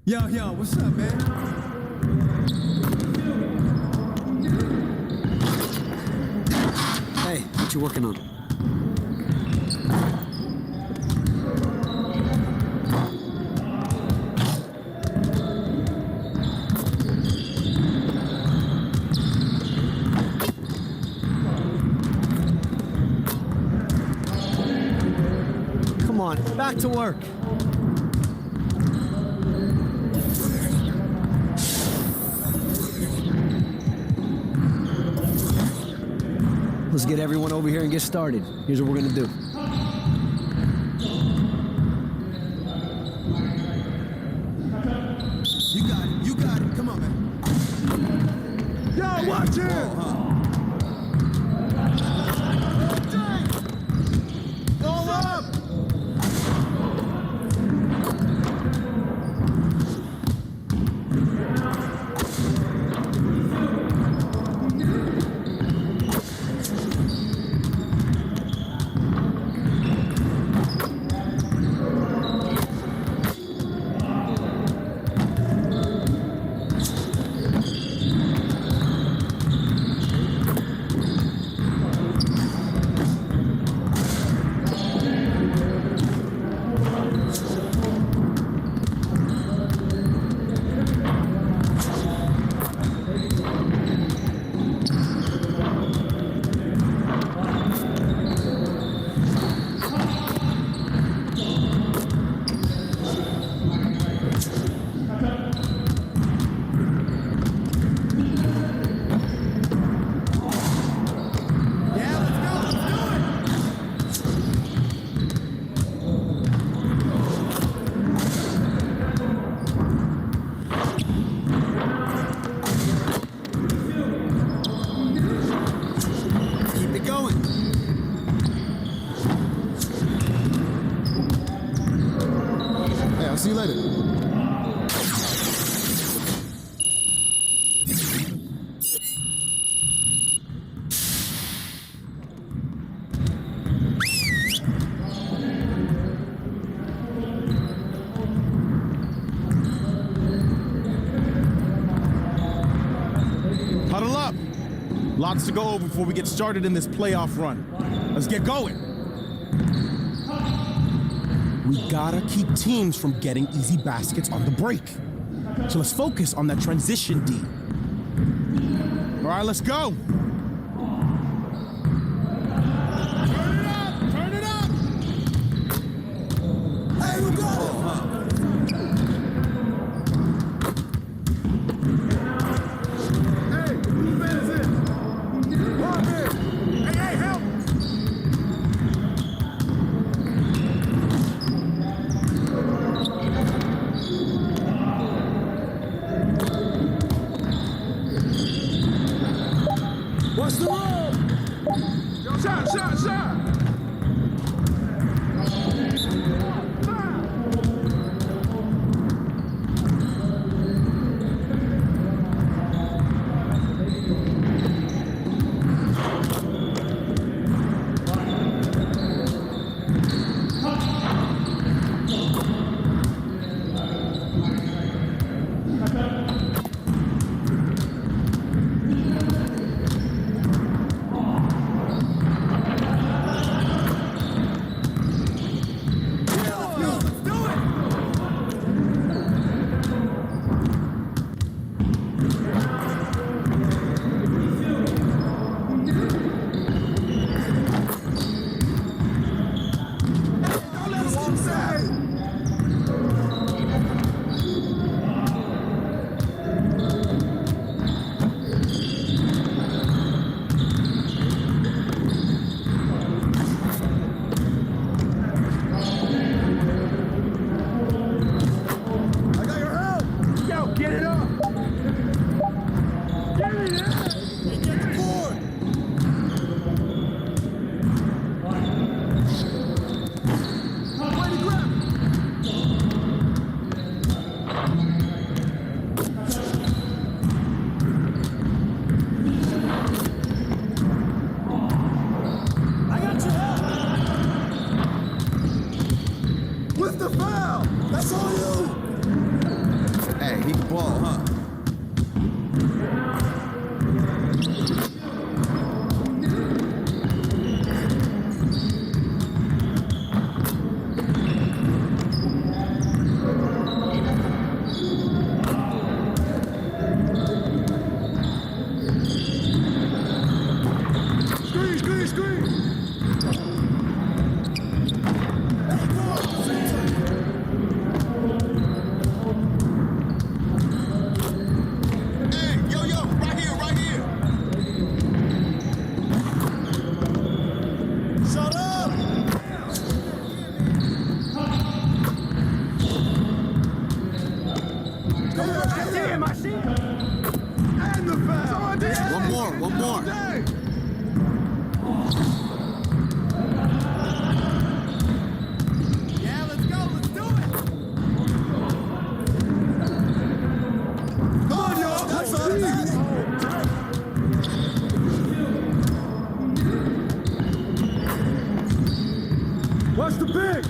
Yo, what's up, man? Hey, what you working on? Come on, back to work. Let's get everyone over here and get started. Here's what we're gonna do. You got it. Come on, man. Yo, watch it! Roll up! See you later. Huddle up. Lots to go over before we get started in this playoff run. Let's get going. We gotta keep teams from getting easy baskets on the break. So let's focus on that transition D. All right, let's go. Turn it up! Hey, we got it! Hey, defense in! Walk in! Hey, help! What's the roll? Shot! That's all you! Hey, he can ball, huh? One more. Yeah, let's go. Let's do it. Come on, y'all. That's us. Watch the pick!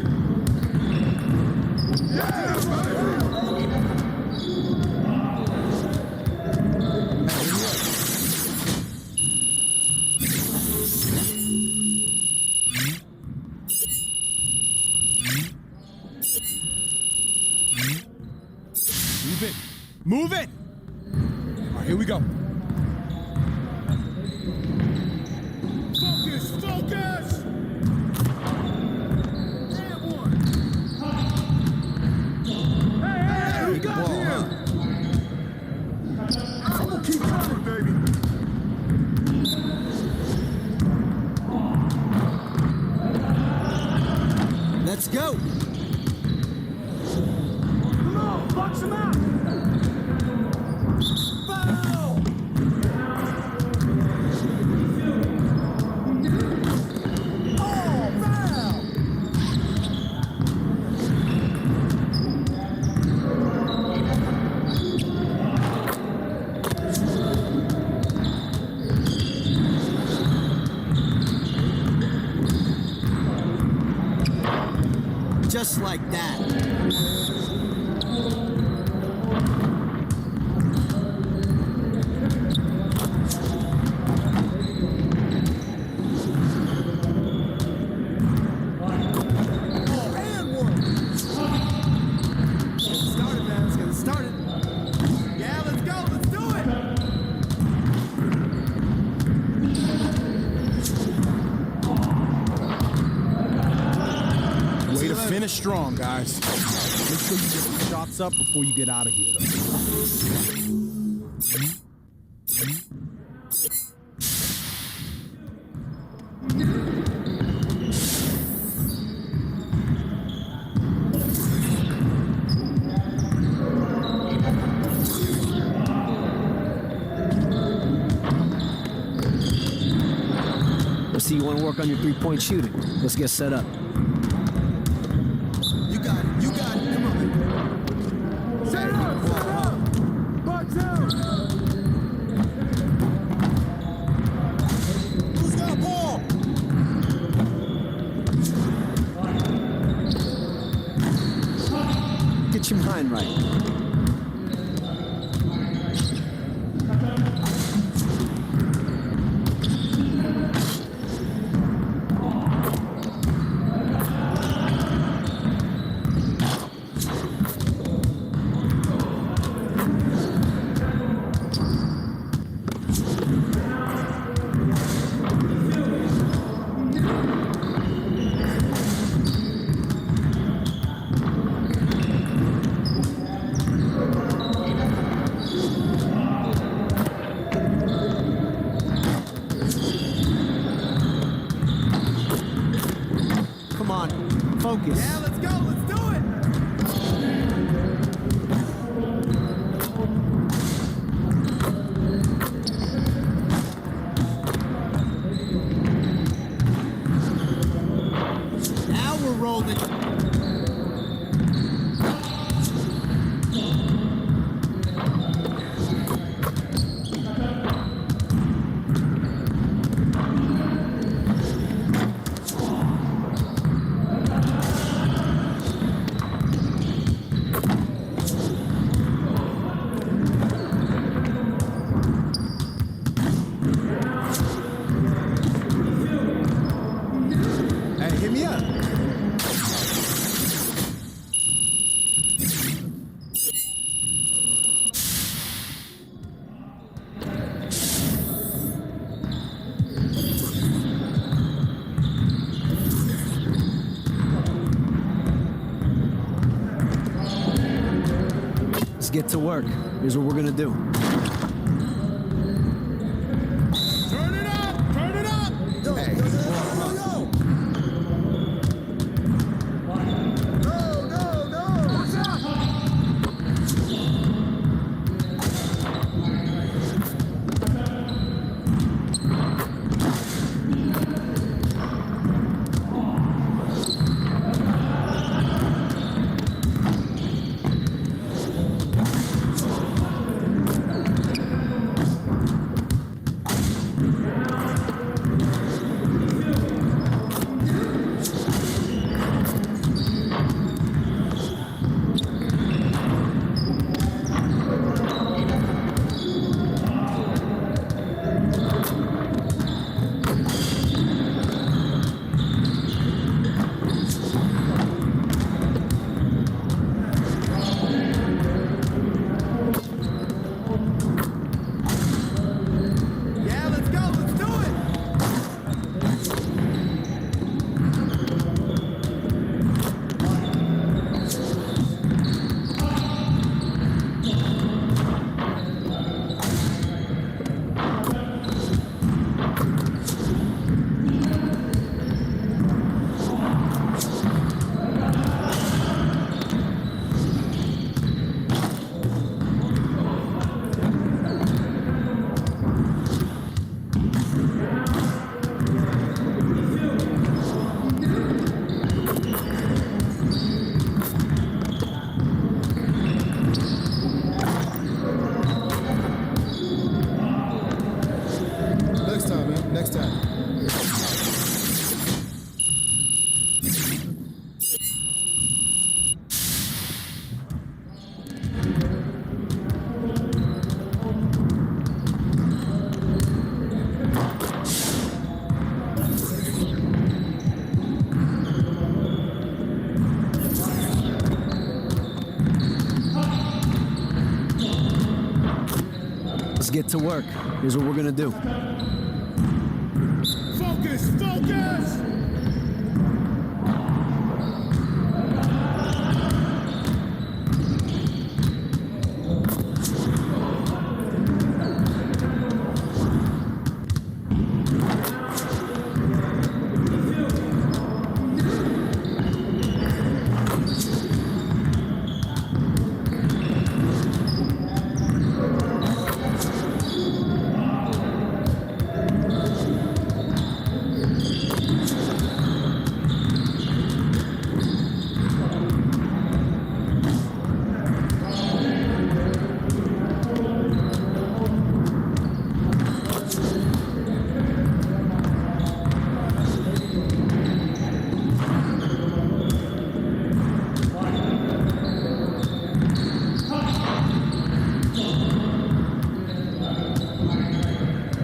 Move it. Move it! All right, here we go. Focus! Focus! Hey, who got him? I'm gonna keep coming, baby. Let's go. Come on, box him out! Foul! Oh, foul! Just like that. Way to finish strong, guys. Make sure you get some shots up before you get out of here, though. Let's see, you want to work on your three-point shooting. Let's get set up. You got it. You got it. Come on, man. Set up! Set up! Box out! Who's got a ball? Get your mind right. get to work. Here's what we're gonna do. Turn it up! Turn it up! Hey. No! Watch out! Yeah, let's go. Let's do it. Next time, man. Next time. Let's get to work. Here's what we're gonna do. Focus! Focus!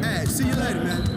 Hey, see you later, man.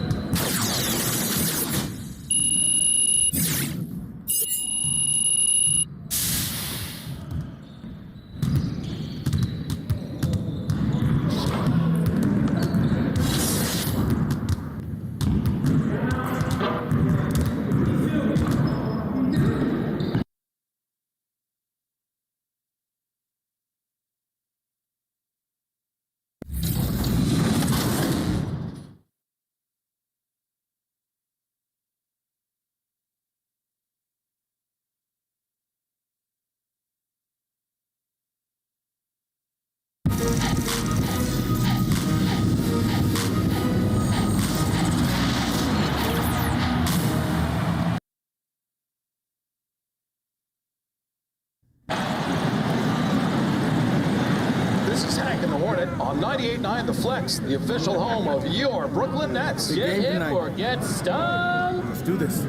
This is Hank and the Hornet on 98.9 The Flex, the official home of your Brooklyn Nets. Big game Get hip tonight. or get stung. Let's do this.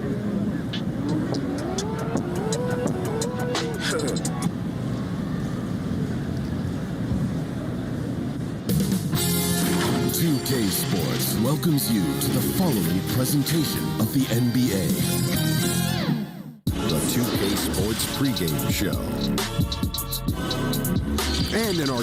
.2K Sports welcomes you to the following presentation of the NBA. The 2K Sports pregame show. And in our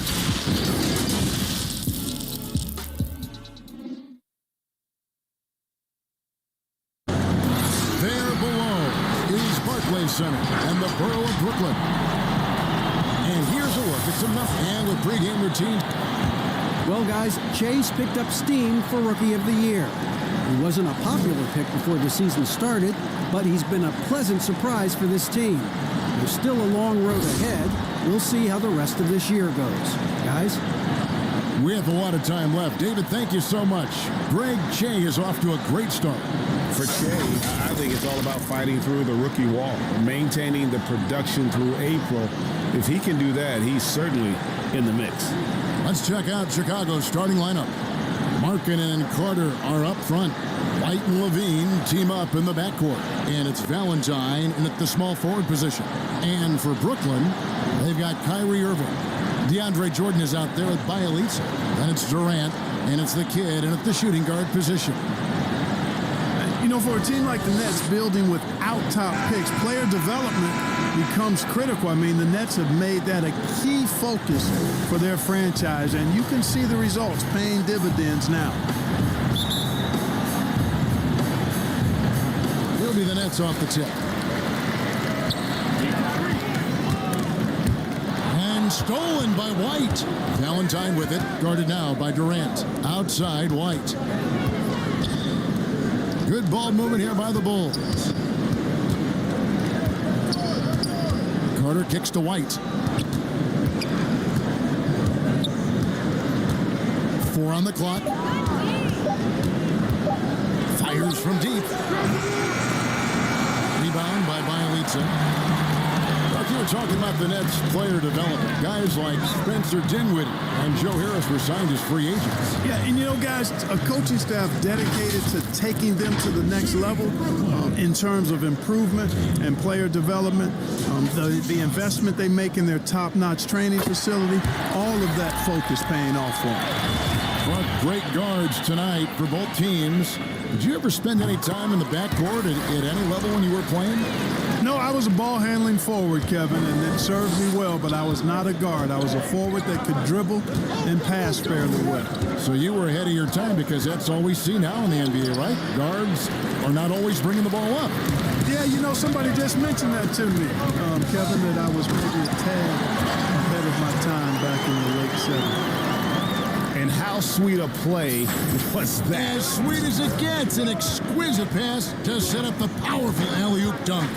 There below is Barclays Center and the borough of Brooklyn. And here's a look It's enough. And with pregame routine. Well, guys, Chase picked up steam for Rookie of the Year. He wasn't a popular pick before the season started, but he's been a pleasant surprise for this team. There's still a long road ahead. We'll see how the rest of this year goes. Guys? We have a lot of time left. David, thank you so much. Greg Che is off to a great start. For Che, I think it's all about fighting through the rookie wall, maintaining the production through April. If he can do that, he's certainly in the mix. Let's check out Chicago's starting lineup. Markkanen and Carter are up front. White and Levine team up in the backcourt. And it's Valentine in at the small forward position. And for Brooklyn, they've got Kyrie Irving. DeAndre Jordan is out there with Bielitsa. Then it's Durant, and it's the kid in at the shooting guard position. You know, for a team like the Nets building without top picks, player development becomes critical. I mean, the Nets have made that a key focus for their franchise, and you can see the results paying dividends now. He'll be the Nets off the tip. And stolen by White. Valentine with it, guarded now by Durant. Outside White. Good ball movement here by the Bulls. Carter kicks to White. 4 on the clock. Fires from deep. Rebound by Bielitsa. You were talking about the Nets player development. Guys like Spencer Dinwiddie and Joe Harris were signed as free agents. Yeah, and you know, guys, a coaching staff dedicated to taking them to the next level in terms of improvement and player development, the investment they make in their top-notch training facility, all of that focus paying off for them. Well, great guards tonight for both teams. Did you ever spend any time in the backcourt at any level when you were playing? No, I was a ball-handling forward, Kevin, and it served me well, but I was not a guard. I was a forward that could dribble and pass fairly well. So you were ahead of your time because that's all we see now in the NBA, right? Guards are not always bringing the ball up. Yeah, you know, somebody just mentioned that to me, Kevin, that I was maybe a tad ahead of my time back in the late 70s. And how sweet a play was that? As sweet as it gets, an exquisite pass to set up the powerful alley-oop dunk.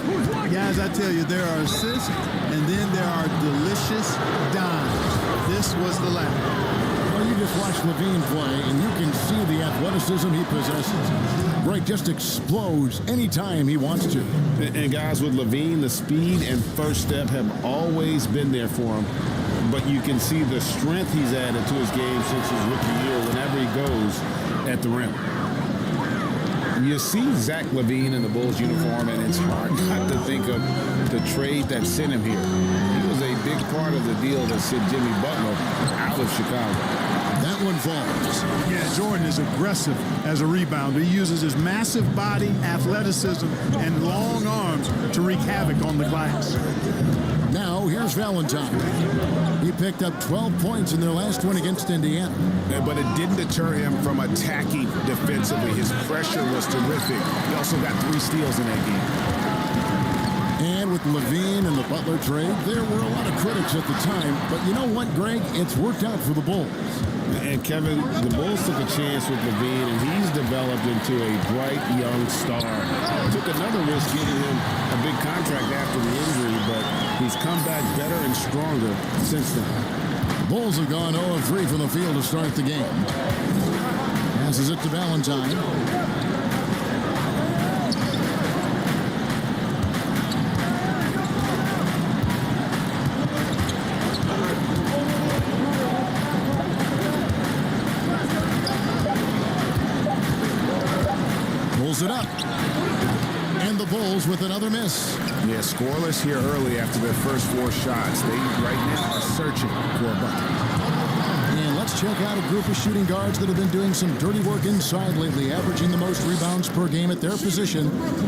Guys, I tell you, there are assists, and then there are delicious dimes. This was the latter. Well, you just watch Levine play, and you can see the athleticism he possesses. Right, just explodes anytime he wants to. And guys, with Levine, the speed and first step have always been there for him. But you can see the strength he's added to his game since his rookie year whenever he goes at the rim. You see Zach LaVine in the Bulls uniform, and it's hard not to think of the trade that sent him here. He was a big part of the deal that sent Jimmy Butler out of Chicago. That one falls. Yeah, Jordan is aggressive as a rebounder. He uses his massive body, athleticism, and long arms to wreak havoc on the glass. Now, here's Valentine. He picked up 12 points in their last one against Indiana. But it didn't deter him from attacking defensively. His pressure was terrific. He also got 3 steals in that game. And with Levine and the Butler trade, there were a lot of critics at the time. But you know what, Greg? It's worked out for the Bulls. And Kevin, the Bulls took a chance with Levine, and he's developed into a bright young star. Took another risk getting him a big contract after the injury, but he's come back better and stronger since then. Bulls have gone 0-3 from the field to start the game. Passes it to Valentine. It up. And the Bulls with another miss. Yeah, scoreless here early after their first 4 shots. They right now are searching for a bucket. And let's check out a group of shooting guards that have been doing some dirty work inside lately, averaging the most rebounds per game at their position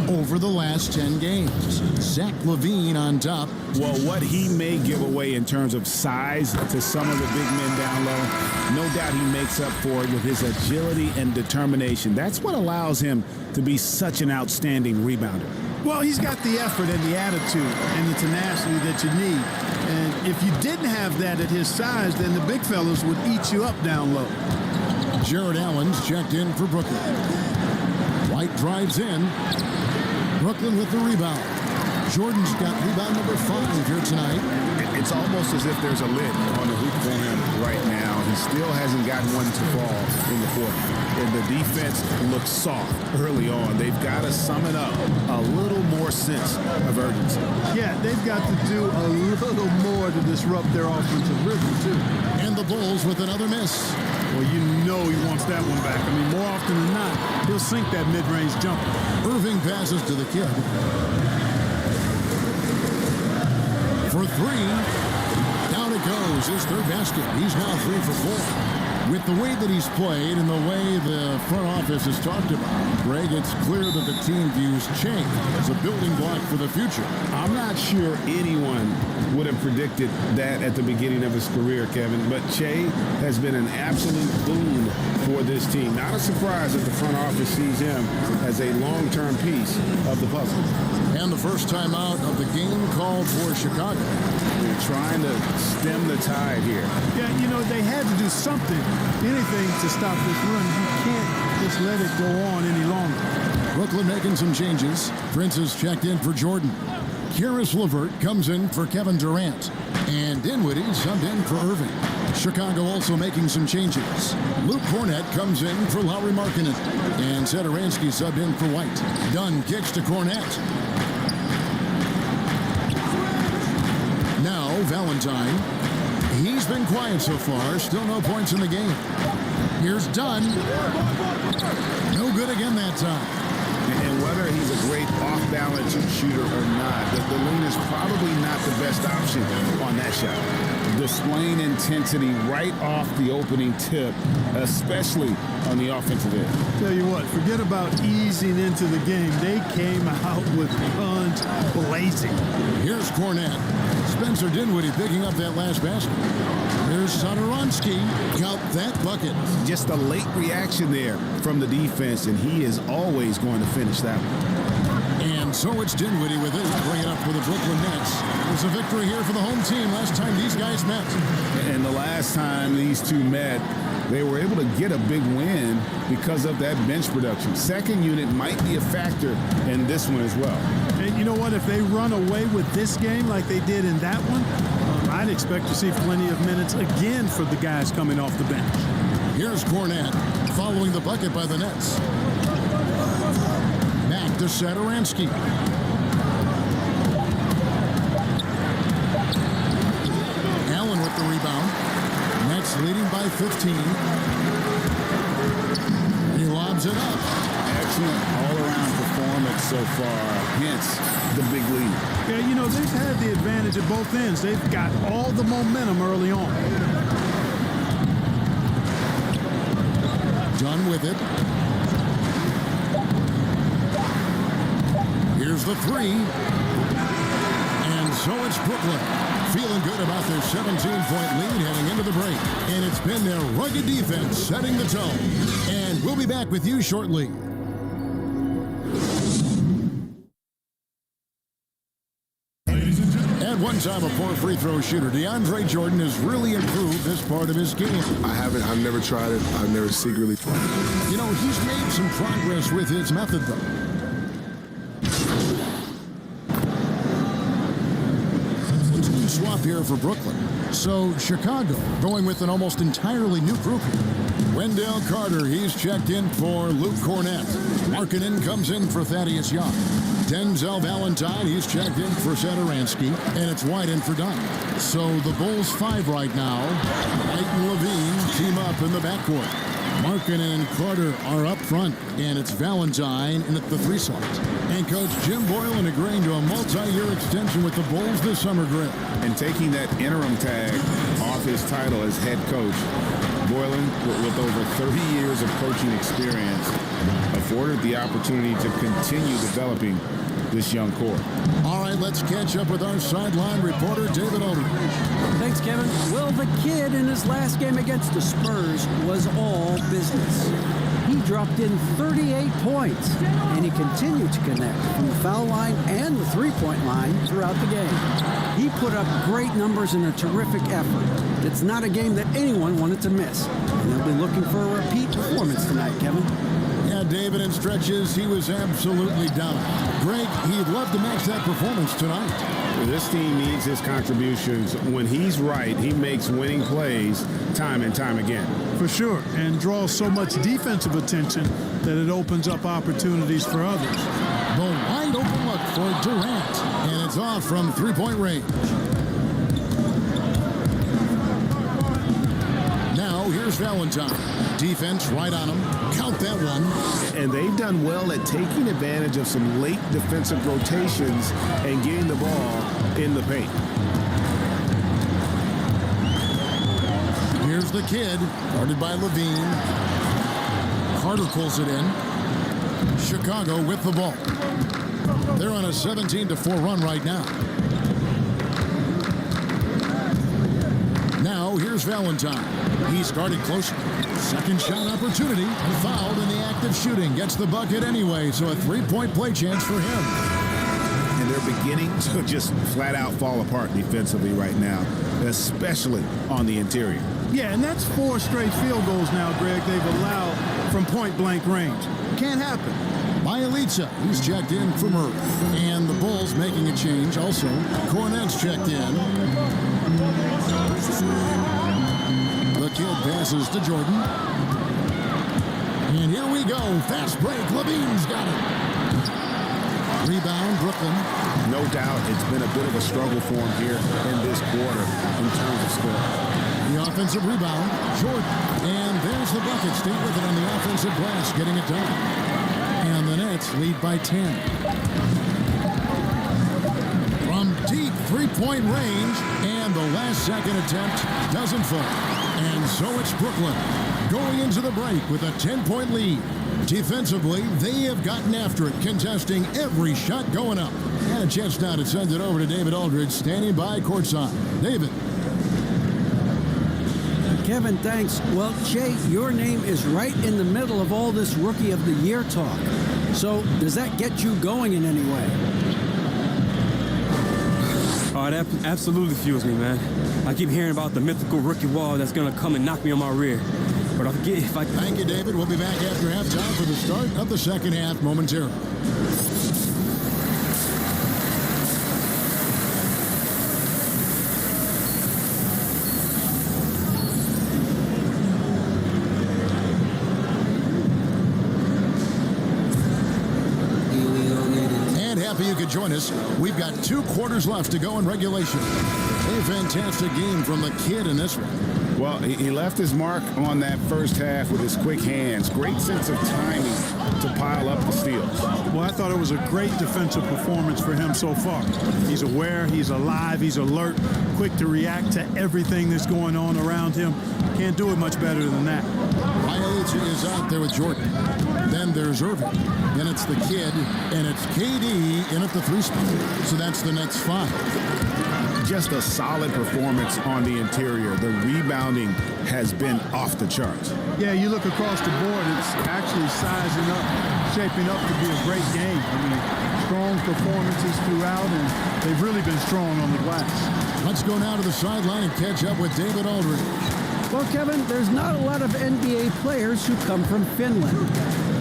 over the last 10 games. Zach LaVine on top. Well, what he may give away in terms of size to some of the big men down low, no doubt he makes up for it with his agility and determination. That's what allows him to be such an outstanding rebounder. Well, he's got the effort and the attitude and the tenacity that you need. And if you didn't have that at his size, then the big fellas would eat you up down low. Jared Allen's checked in for Brooklyn. White drives in. Brooklyn with the rebound. Jordan's got rebound number 5 here tonight. It's almost as if there's a lid on the hoop for him right now. He still hasn't gotten one to fall in the fourth. And the defense looks soft early on. They've got to summon up a little more sense of urgency. Yeah, they've got to do a little more to disrupt their offensive rhythm, too. And the Bulls with another miss. Well, you know he wants that one back. I mean, more often than not, he'll sink that mid-range jumper. Irving passes to the kid. For 3. Down it goes. His third basket. He's now 3 for 4. With the way that he's played and the way the front office has talked about, Greg, it's clear that the team views Che as a building block for the future. I'm not sure anyone would have predicted that at the beginning of his career, Kevin, but Che has been an absolute boon for this team. Not a surprise that the front office sees him as a long-term piece of the puzzle. And the first time out of the game called for Chicago. They're trying to stem the tide here. Yeah, you know, they had to do something, anything to stop this run. You can't just let it go on any longer. Brooklyn making some changes. Prince is checked in for Jordan. Karis LeVert comes in for Kevin Durant. And Dinwiddie subbed in for Irving. Chicago also making some changes. Luke Cornett comes in for Lauri Markkanen. And Satoransky subbed in for White. Dunn kicks to Cornett. Now Valentine. He's been quiet so far. Still no points in the game. Here's Dunn. No good again that time. And whether he's a great off-balance shooter or not, the lean is probably not the best option on that shot. Displaying intensity right off the opening tip, especially on the offensive end. Tell you what, forget about easing into the game. They came out with guns blazing. Here's Cornett. Spencer Dinwiddie picking up that last basket. Here's Satoransky. Count that bucket. Just a late reaction there from the defense, and he is always going to finish that one. And so it's Dinwiddie with it, bringing up for the Brooklyn Nets. It's a victory here for the home team last time these guys met. And the last time these two met, they were able to get a big win because of that bench production. Second unit might be a factor in this one as well. And you know what? If they run away with this game like they did in that one, I'd expect to see plenty of minutes again for the guys coming off the bench. Here's Cornett following the bucket by the Nets. Back to Satoransky. Allen with the rebound. Nets leading by 15. He lobs it up. Excellent all-around performance so far, hence the big lead. Yeah, you know, they've had the advantage at both ends. They've got all the momentum early on. Done with it. Here's the 3. And so it's Brooklyn. Feeling good about their 17-point lead heading into the break. And it's been their rugged defense setting the tone. And we'll be back with you shortly. At one time a poor free throw shooter, DeAndre Jordan has really improved this part of his game. I've never tried it. I've never secretly tried it. You know, he's made some progress with his method, though. Swap here for Brooklyn. So Chicago going with an almost entirely new group here. Wendell Carter, he's checked in for Luke Cornett. Markkanen comes in for Thaddeus Young. Denzel Valentine, he's checked in for Satoransky, and it's White in for Dunn. So the Bulls 5 right now. White and Levine team up in the backcourt. Markkanen and Carter are up front, and it's Valentine in at the 3 slot. And Coach Jim Boylan agreeing to a multi-year extension with the Bulls this summer, Greg. And taking that interim tag off his title as head coach, Boylan, with over 30 years of coaching experience, afforded the opportunity to continue developing this young core. All right, let's catch up with our sideline reporter, David Aldridge. Thanks, Kevin. Well, the kid in his last game against the Spurs was all business. He dropped in 38 points, and he continued to connect from the foul line and the three-point line throughout the game. He put up great numbers in a terrific effort. It's not a game that anyone wanted to miss, and they'll be looking for a repeat performance tonight, Kevin. Yeah, David, in stretches, he was absolutely dominant. Greg, he'd love to match that performance tonight. This team needs his contributions. When he's right, he makes winning plays time and time again. For sure, and draws so much defensive attention that it opens up opportunities for others. The wide open look for Durant, and it's off from three-point range. Now, here's Valentine. Defense right on him. Count that one. And they've done well at taking advantage of some late defensive rotations and getting the ball in the paint. Here's the kid, guarded by Levine. Carter pulls it in. Chicago with the ball. They're on a 17-4 run right now. Now, here's Valentine. He started closer. Second shot opportunity. Fouled in the act of shooting. Gets the bucket anyway, so a three-point play chance for him. And they're beginning to just flat out fall apart defensively right now, especially on the interior. Yeah, and that's 4 straight field goals now, Greg, they've allowed from point-blank range. Can't happen. Bielitsa, he's checked in for Murray. And the Bulls making a change also. Cornette's checked in. The kid passes to Jordan. And here we go. Fast break. Levine's got it. Rebound, Brooklyn. No doubt it's been a bit of a struggle for him here in this quarter in terms of score. The offensive rebound, Jordan. And there's the bucket. Stay with it on the offensive glass, getting it done. And the Nets lead by 10. From deep three-point range, and the last-second attempt doesn't fall. And so it's Brooklyn going into the break with a 10-point lead. Defensively, they have gotten after it, contesting every shot going up. And a chance now to send it over to David Aldridge, standing by courtside. David. Kevin, thanks. Well, Jay, your name is right in the middle of all this Rookie of the Year talk. So, does that get you going in any way? Oh, that absolutely fuels me, man. I keep hearing about the mythical rookie wall that's going to come and knock me on my rear. But if I... Thank you, David. We'll be back after halftime for the start of the second half momentarily. You could join us. We've got 2 quarters left to go in regulation. A fantastic game from the kid in this one. Well, he left his mark on that first half with his quick hands. Great sense of timing to pile up the steals. Well, I thought it was a great defensive performance for him so far. He's aware, he's alive, he's alert, quick to react to everything that's going on around him. Can't do it much better than that. Bielitsa is out there with Jordan. Then there's Irving. Then it's the kid, and it's KD in at the 3 spot. So that's the Nets 5. Just a solid performance on the interior. The rebounding has been off the charts. Yeah, you look across the board, it's actually sizing up, shaping up to be a great game. I mean, strong performances throughout, and they've really been strong on the glass. Let's go now to the sideline and catch up with David Aldridge. Well, Kevin, there's not a lot of NBA players who come from Finland.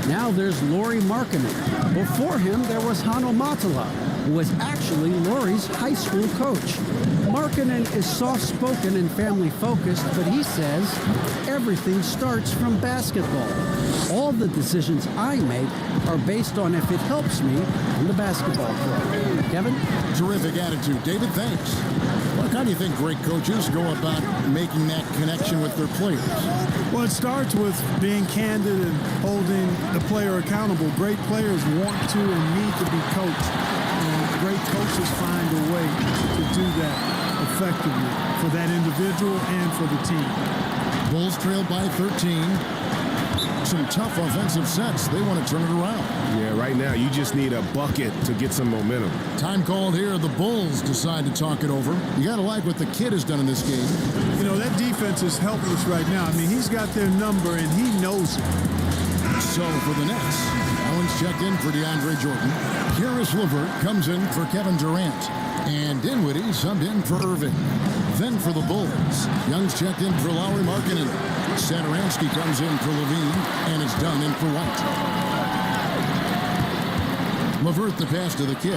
Now there's Lauri Markkanen. Before him, there was Hanno Matala, who was actually Lauri's high school coach. Markkanen is soft-spoken and family-focused, but he says everything starts from basketball. All the decisions I make are based on if it helps me on the basketball court. Kevin? Terrific attitude. David, thanks. Mark, how do you think great coaches go about making that connection with their players? Well, it starts with being candid and holding the player accountable. Great players want to and need to be coached. And great coaches find a way to do that effectively for that individual and for the team. Bulls trailed by 13. Some tough offensive sets. They want to turn it around. Yeah, right now you just need a bucket to get some momentum. Time called here. The Bulls decide to talk it over. You got to like what the kid has done in this game. You know, that defense is helpless right now. I mean, he's got their number and he knows it. So for the Nets, Allen's checked in for DeAndre Jordan. Karis LeVert comes in for Kevin Durant. And Dinwiddie subbed in for Irving. Then for the Bulls, Young's checked in for Lowry Markkanen. Satoransky comes in for Levine, and it's done in for White. LeVert the pass to the kid.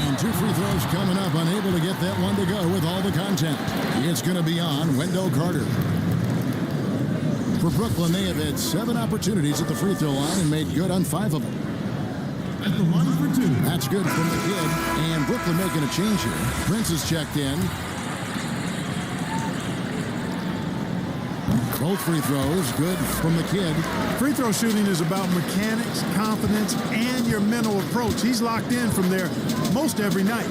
And 2 free throws coming up, unable to get that one to go with all the contact. It's going to be on Wendell Carter. For Brooklyn, they have had 7 opportunities at the free throw line and made good on 5 of them. At the line for 2. That's good from the kid. And Brooklyn making a change here. Prince is checked in. Both free throws good from the kid. Free throw shooting is about mechanics, confidence, and your mental approach. He's locked in from there most every night.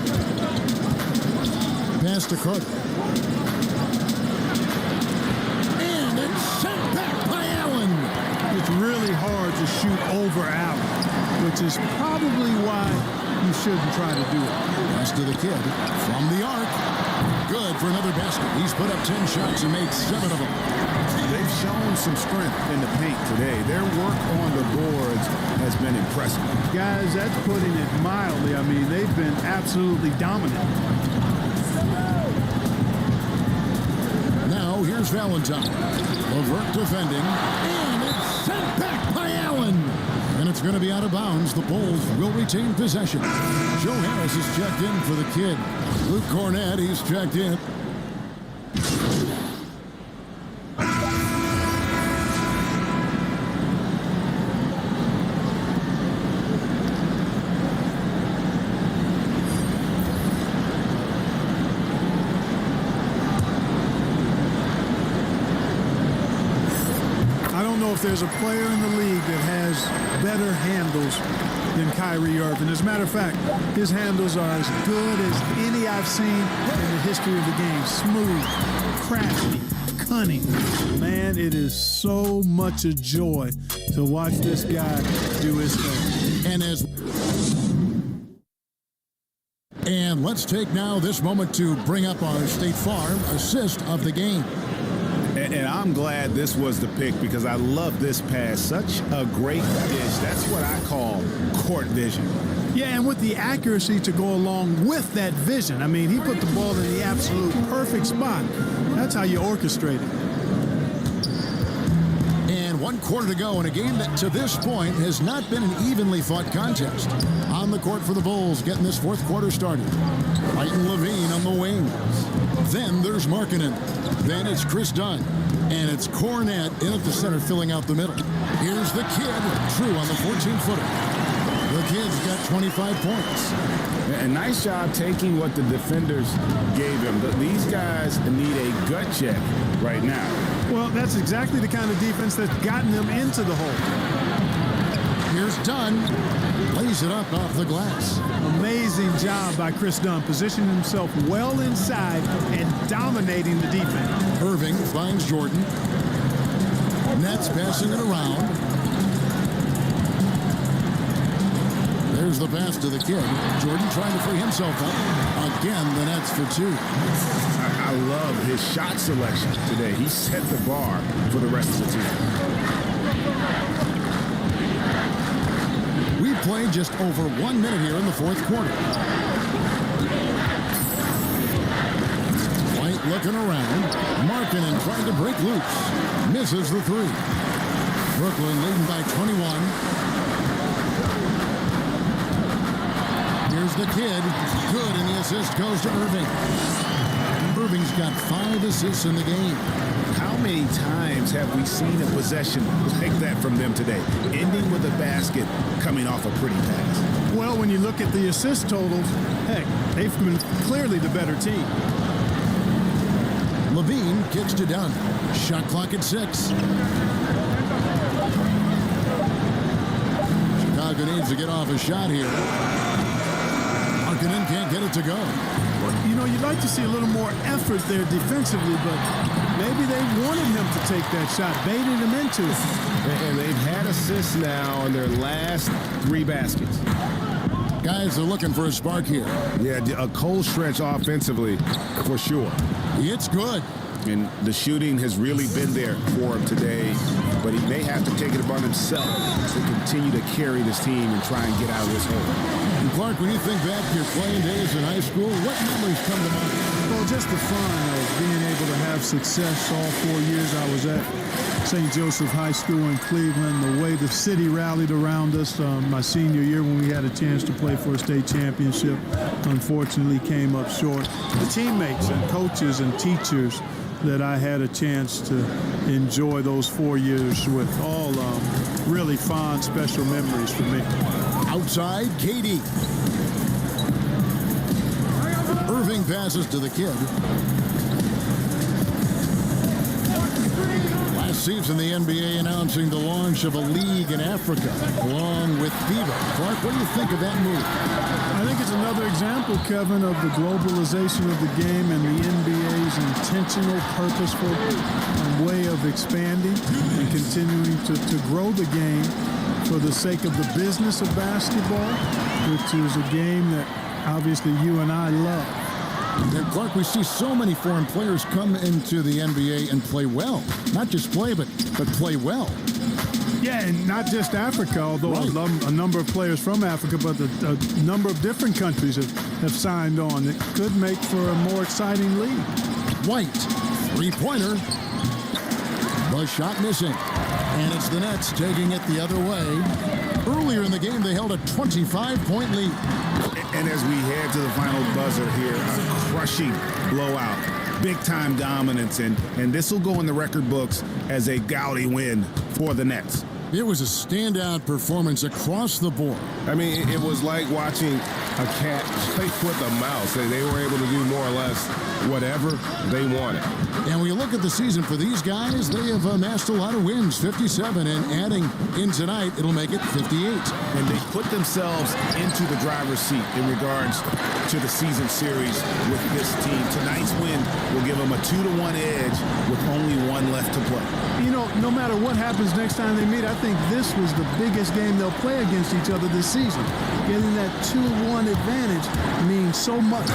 Pass to Carter. And it's sent back by Allen. It's really hard to shoot over Allen, which is probably why you shouldn't try to do it. Pass to the kid from the arc. Good for another basket. He's put up 10 shots and made 7 of them. They've shown some strength in the paint today. Their work on the boards has been impressive. Guys, that's putting it mildly. I mean, they've been absolutely dominant. Now, here's Valentine. LeVert defending. And it's sent back by Allen. And it's going to be out of bounds. The Bulls will retain possession. Joe Harris is checked in for the kid. Luke Cornett, he's checked in. If there's a player in the league that has better handles than Kyrie Irving. As a matter of fact, his handles are as good as any I've seen in the history of the game. Smooth, crafty, cunning. Man, it is so much a joy to watch this guy do his thing. And let's take now this moment to bring up our State Farm assist of the game. And I'm glad this was the pick because I love this pass. Such a great dish. That's what I call court vision. Yeah, and with the accuracy to go along with that vision. I mean, he put the ball in the absolute perfect spot. That's how you orchestrate it. And 1 quarter to go in a game that to this point has not been an evenly fought contest. On the court for the Bulls, getting this 4th quarter started. White and Levine on the wings. Then there's Markkanen. Then it's Chris Dunn. And it's Cornett in at the center, filling out the middle. Here's the kid, True on the 14-footer. The kid's got 25 points. A nice job taking what the defenders gave him. These guys need a gut check right now. Well, that's exactly the kind of defense that's gotten them into the hole. Here's Dunn. Lays it up off the glass. Amazing job by Chris Dunn, positioning himself well inside and dominating the defense. Irving finds Jordan. Nets passing it around. There's the pass to the kid. Jordan trying to free himself up. Again, the Nets for 2. I love his shot selection today. He set the bar for the rest of the team. We played just over 1 minute here in the 4th quarter. White looking around. Markkanen trying to break loose. Misses the 3. Brooklyn leading by 21. Here's the kid. Good, and the assist goes to Irving. Irving's got 5 assists in the game. How many times have we seen a possession like that from them today, ending with a basket coming off a pretty pass? Well, when you look at the assist totals, heck, they've been clearly the better team. Levine kicks to Dunn. Shot clock at 6. Chicago needs to get off a shot here. Markkanen can't get it to go. You know, you'd like to see a little more effort there defensively, but maybe they wanted him to take that shot, baited him into it. And they've had assists now on their last 3 baskets. Guys are looking for a spark here. Yeah, a cold stretch offensively for sure. It's good. And the shooting has really been there for him today, but he may have to take it upon himself to continue to carry this team and try and get out of this hole. And Clark, when you think back to your playing days in high school, what memories come to mind? Well, just the fun of being able to have success all 4 years I was at St. Joseph High School in Cleveland, the way the city rallied around us my senior year when we had a chance to play for a state championship. Unfortunately, came up short. The teammates and coaches and teachers that I had a chance to enjoy those 4 years with, all really fond, special memories for me. Outside, Katie. Irving passes to the kid. Last season, the NBA announcing the launch of a league in Africa, along with FIBA. Clark, what do you think of that move? I think it's another example, Kevin, of the globalization of the game and the NBA's intentional, purposeful way of expanding and continuing to grow the game for the sake of the business of basketball, which is a game that obviously you and I love. And Clark, we see so many foreign players come into the NBA and play well. Not just play, but play well. Yeah, and not just Africa, although a number of players from Africa, but a number of different countries have signed on. It could make for a more exciting league. White, three-pointer. The shot missing. And it's the Nets taking it the other way. Earlier in the game, they held a 25-point lead. And as we head to the final buzzer here, a crushing blowout, big-time dominance, and this will go in the record books as a gaudy win for the Nets. It was a standout performance across the board. I mean, it was like watching a cat play with a mouse. They were able to do more or less whatever they wanted. And when you look at the season for these guys, they have amassed a lot of wins, 57, and adding in tonight, it'll make it 58. And they put themselves into the driver's seat in regards to the season series with this team. Tonight's win will give them a 2-1 edge with only one left to play. You know, no matter what happens next time they meet, I think this was the biggest game they'll play against each other this season. Getting that 2-1 advantage means so much.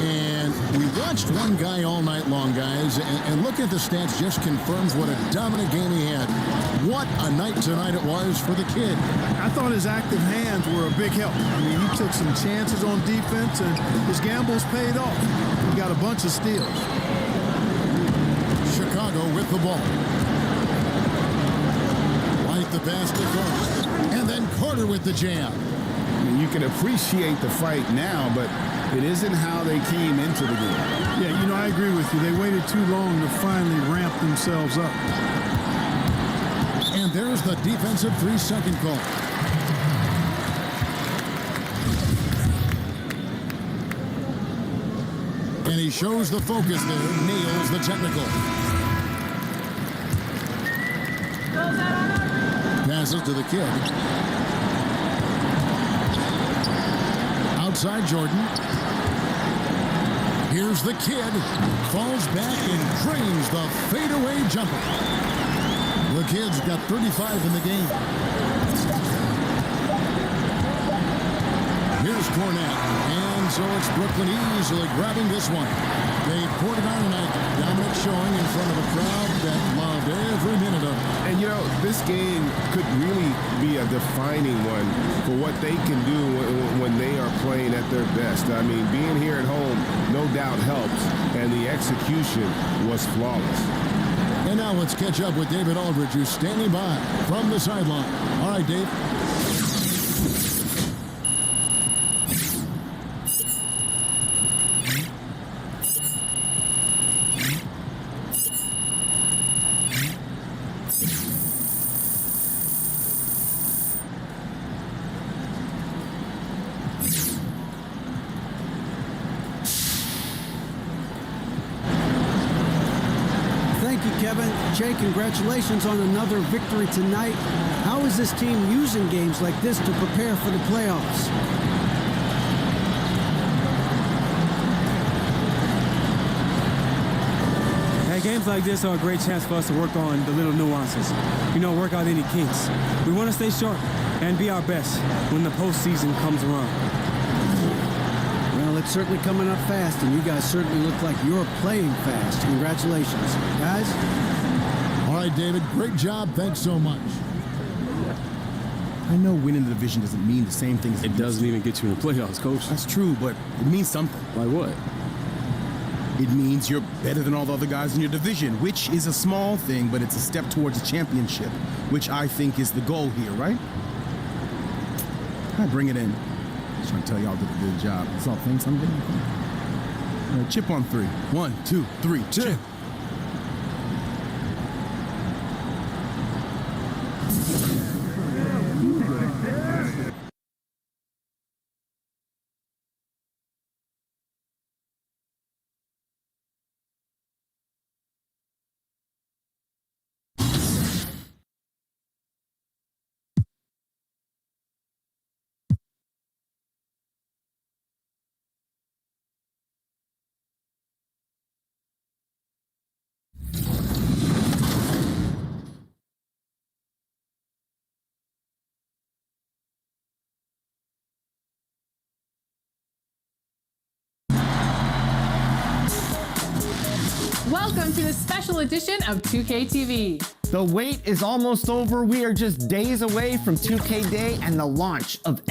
And we watched one guy all night long, guys, and look at the stats just confirms what a dominant game he had. What a night tonight it was for the kid. I thought his active hands were a big help. I mean, he took some chances on defense, and his gambles paid off. He got a bunch of steals. Chicago with the ball. White the pass to first. And then Carter with the jam. And you can appreciate the fight now, but it isn't how they came into the game. Yeah, you know, I agree with you. They waited too long to finally ramp themselves up. And there's the defensive 3-second call. And he shows the focus there, nails the technical. Passes to the kid. Outside Jordan. Here's the kid. Falls back and drains the fadeaway jumper. The kid's got 35 in the game. Here's Cornette. And so it's Brooklyn easily grabbing this one. They poured it on tonight. Dominant showing in front of a crowd that loved every minute of it. And, you know, this game could really be a defining one for what they can do when they are playing at their best. I mean, being here at home no doubt helps, and the execution was flawless. And now let's catch up with David Aldridge, who's standing by from the sideline. All right, Dave. Kevin, Jay, congratulations on another victory tonight. How is this team using games like this to prepare for the playoffs? Hey, games like this are a great chance for us to work on the little nuances. You know, work out any kinks. We want to stay sharp and be our best when the postseason comes around. Well, it's certainly coming up fast, and you guys certainly look like you're playing fast. Congratulations. Guys? All right, David, great job. Thanks so much. I know winning the division doesn't mean the same thing as It doesn't even get you in the playoffs, Coach. That's true, but it means something. Like what? It means you're better than all the other guys in your division, which is a small thing, but it's a step towards a championship, which I think is the goal here, right? I bring it in. Just trying to tell y'all did a good job. That's all thanks I'm getting. Chip on 3. 1, 2, 3, chip. Welcome to the special edition of 2K TV. The wait is almost over. We are just days away from 2K Day and the launch of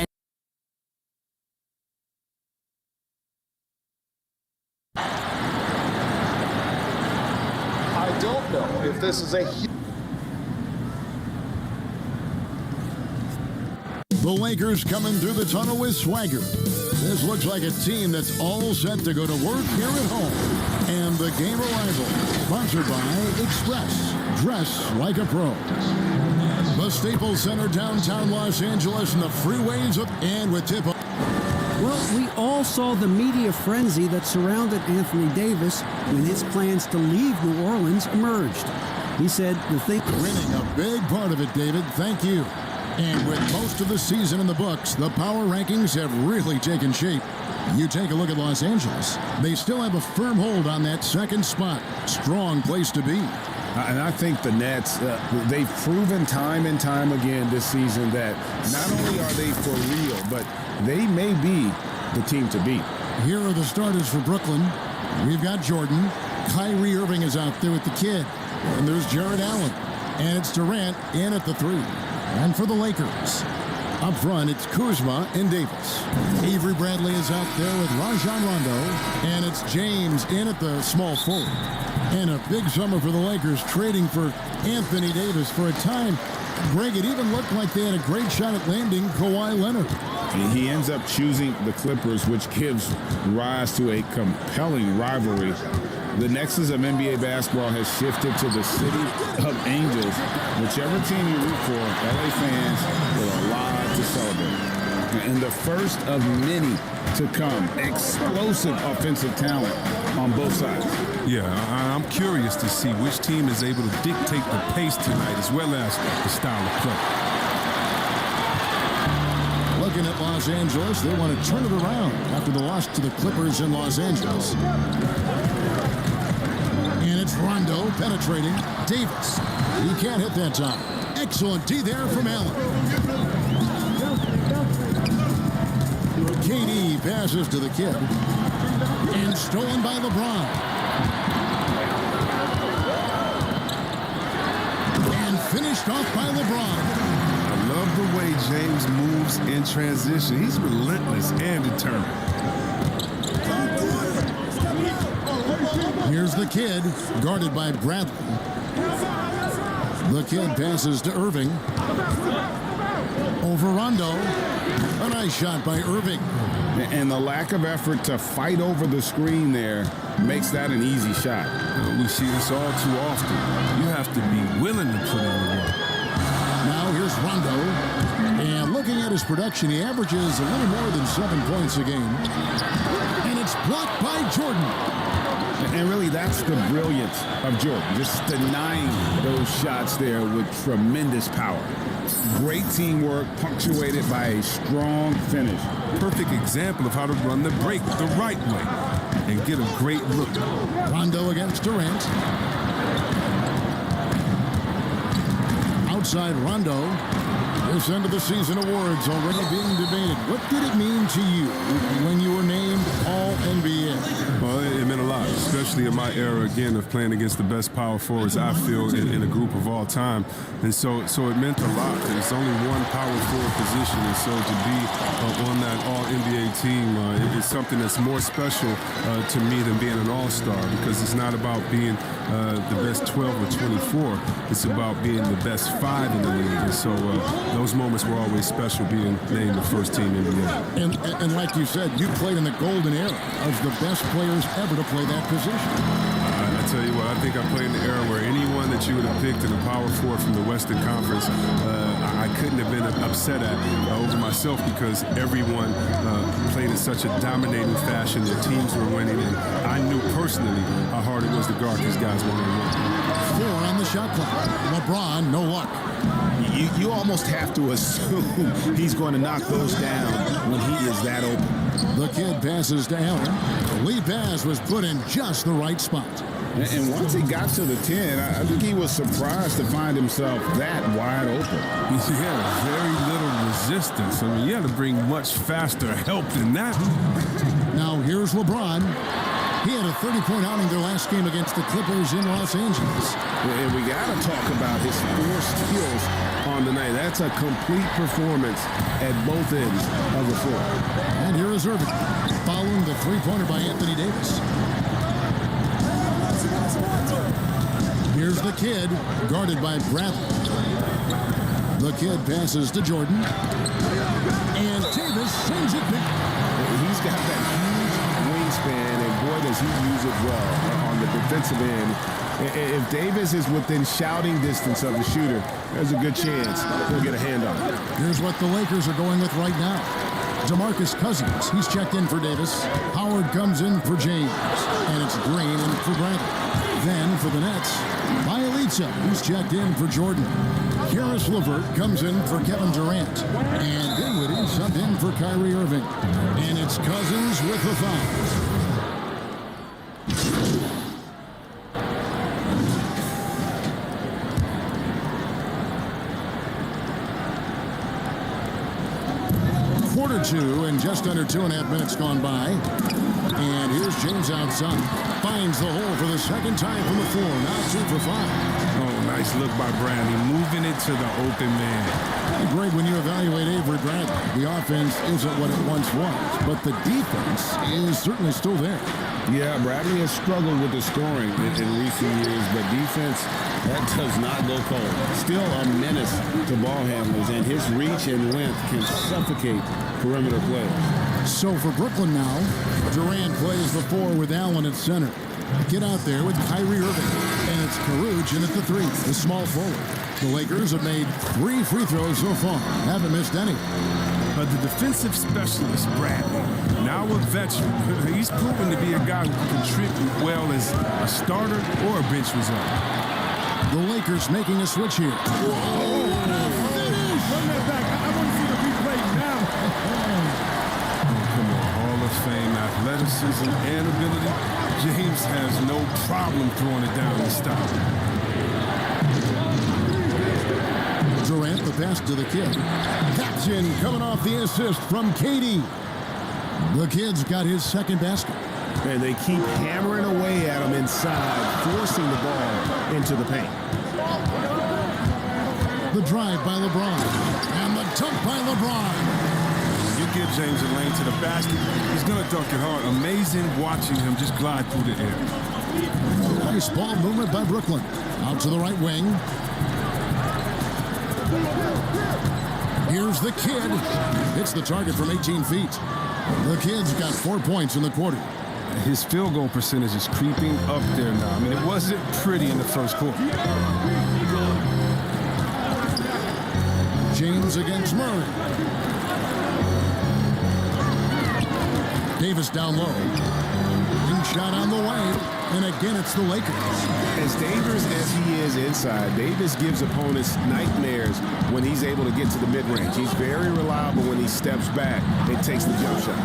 I don't know if this is a The Lakers coming through the tunnel with swagger. This looks like a team that's all set to go to work here at home. And the game arrival, sponsored by Express. Dress like a pro. The Staples Center, downtown Los Angeles, and the freeways of and with tip. Well, we all saw the media frenzy that surrounded Anthony Davis when his plans to leave New Orleans emerged. He said the thing... Winning a big part of it, David. Thank you. And with most of the season in the books, the power rankings have really taken shape. You take a look at Los Angeles. They still have a firm hold on that second spot. Strong place to be. And I think the Nets, they've proven time and time again this season that not only are they for real, but they may be the team to beat. Here are the starters for Brooklyn. We've got Jordan. Kyrie Irving is out there with the kid. And there's Jared Allen. And it's Durant in at the 3. And for the Lakers, up front, it's Kuzma and Davis. Avery Bradley is out there with Rajon Rondo. And it's James in at the small forward. And a big summer for the Lakers, trading for Anthony Davis for a time. Greg, it even looked like they had a great shot at landing Kawhi Leonard. He ends up choosing the Clippers, which gives rise to a compelling rivalry. The nexus of NBA basketball has shifted to the city of angels. Whichever team you root for, LA fans will have a lot to celebrate. And the first of many to come. Explosive offensive talent on both sides. Yeah, I'm curious to see which team is able to dictate the pace tonight as well as the style of play. Looking at Los Angeles, they want to turn it around after the loss to the Clippers in Los Angeles. And it's Rondo penetrating Davis. He can't hit that time. Excellent D there from Allen. KD passes to the kid. And stolen by LeBron. And finished off by LeBron. I love the way James moves in transition. He's relentless and determined. Here's the kid, guarded by Bradley. The kid passes to Irving. Over Rondo. A nice shot by Irving. And the lack of effort to fight over the screen there makes that an easy shot. We see this all too often. You have to be willing to put in the work. Now here's Rondo. And looking at his production, he averages a little more than 7 points a game. And it's blocked by Jordan. And really, that's the brilliance of Jordan, just denying those shots there with tremendous power. Great teamwork, punctuated by a strong finish. Perfect example of how to run the break the right way and get a great look. Rondo against Durant. Outside Rondo. This end of the season awards already being debated. What did it mean to you when you were named All All-NBA. Well, it meant a lot, especially in my era, again, of playing against the best power forwards, I feel, in a group of all time. And so it meant a lot. It's only one power forward position, and so to be on that All-NBA team is something that's more special to me than being an All-Star, because it's not about being the best 12 or 24. It's about being the best 5 in the league. And so those moments were always special, being named the first team NBA. And like you said, you played in the golden era of the best players ever to play that position. I tell you what, I think I played in the era where anyone that you would have picked in the power forward from the Western Conference, I couldn't have been upset at over myself, because everyone played in such a dominating fashion. Their teams were winning, and I knew personally how hard it was to guard these guys one-on-one. 4 on the shot clock. LeBron, no luck. You almost have to assume he's going to knock those down when he is that open. The kid passes to Allen. The lead pass was put in just the right spot. And once he got to the 10, I think he was surprised to find himself that wide open. He had very little resistance. I mean, you had to bring much faster help than that. Now here's LeBron. He had a 30-point outing their last game against the Clippers in Los Angeles. And we got to talk about his 4 steals on the night. That's a complete performance at both ends of the floor. And here is Irving, following the three-pointer by Anthony Davis. Here's the kid, guarded by Bradley. The kid passes to Jordan. And Davis sends it big. He's got that huge wingspan, and boy, does he use it well on the defensive end. If Davis is within shouting distance of the shooter, there's a good chance he'll get a hand on it. Here's what the Lakers are going with right now. DeMarcus Cousins, he's checked in for Davis. Howard comes in for James. And it's Green in for Bradley. Then for the Nets, Bielitsa, who's checked in for Jordan. Karis LeVert comes in for Kevin Durant. And Dinwiddie subbed in for Kyrie Irving. And it's Cousins with the foul. Quarter 2 and just under 2.5 minutes gone by. And here's James outside. Finds the hole for the second time from the floor. Now 2 for 5. Oh, nice look by Bradley, moving it to the open man. Great when you evaluate Avery Bradley. The offense isn't what it once was, but the defense is certainly still there. Yeah, Bradley has struggled with the scoring in recent years, but defense, that does not go cold. Still a menace to ball handlers, and his reach and length can suffocate perimeter players. So for Brooklyn now, Durant plays the 4 with Allen at center. Get out there with Kyrie Irving. And it's Caruge in at the 3, the small forward. The Lakers have made 3 free throws so far. Haven't missed any. But the defensive specialist, Bradley, now a veteran, he's proven to be a guy who can contribute well as a starter or a bench result. The Lakers making a switch here. Run that back. I want to see the replay now. Come on, Hall of Fame athleticism and ability. James has no problem throwing it down and stopping. Durant, the pass to the kid. Captain coming off the assist from KD. The kid's got his second basket. And they keep hammering away at him inside, forcing the ball into the paint. The drive by LeBron. And the dunk by LeBron. You give James a lane to the basket, he's going to dunk it hard. Amazing watching him just glide through the air. Nice ball movement by Brooklyn. Out to the right wing. Here's the kid. Hits the target from 18 feet. The kid's got 4 points in the quarter. His field goal percentage is creeping up there now. I mean, it wasn't pretty in the first quarter. James against Murray. Davis down low. Big shot on the way. And again, it's the Lakers. As dangerous as he is inside, Davis gives opponents nightmares when he's able to get to the mid-range. He's very reliable when he steps back and takes the jump shot.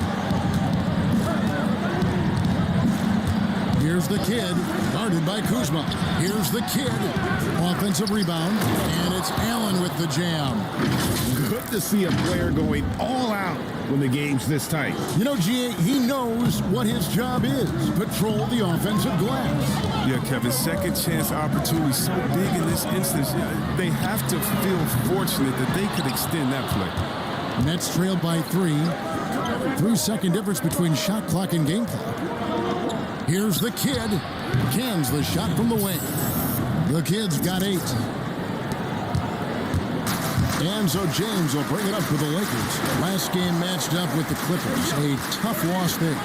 Here's the kid, guarded by Kuzma. Here's the kid. Offensive rebound, and it's Allen with the jam. Good to see a player going all out when the game's this tight. You know, G.A., he knows what his job is. Patrol the offensive glass. Yeah, Kevin, second chance opportunity so big in this instance. They have to feel fortunate that they could extend that play. Nets trailed by 3. 3-second difference between shot clock and game clock. Here's the kid. Cans the shot from the wing. The kid's got 8. And so James will bring it up for the Lakers. Last game matched up with the Clippers. A tough loss there.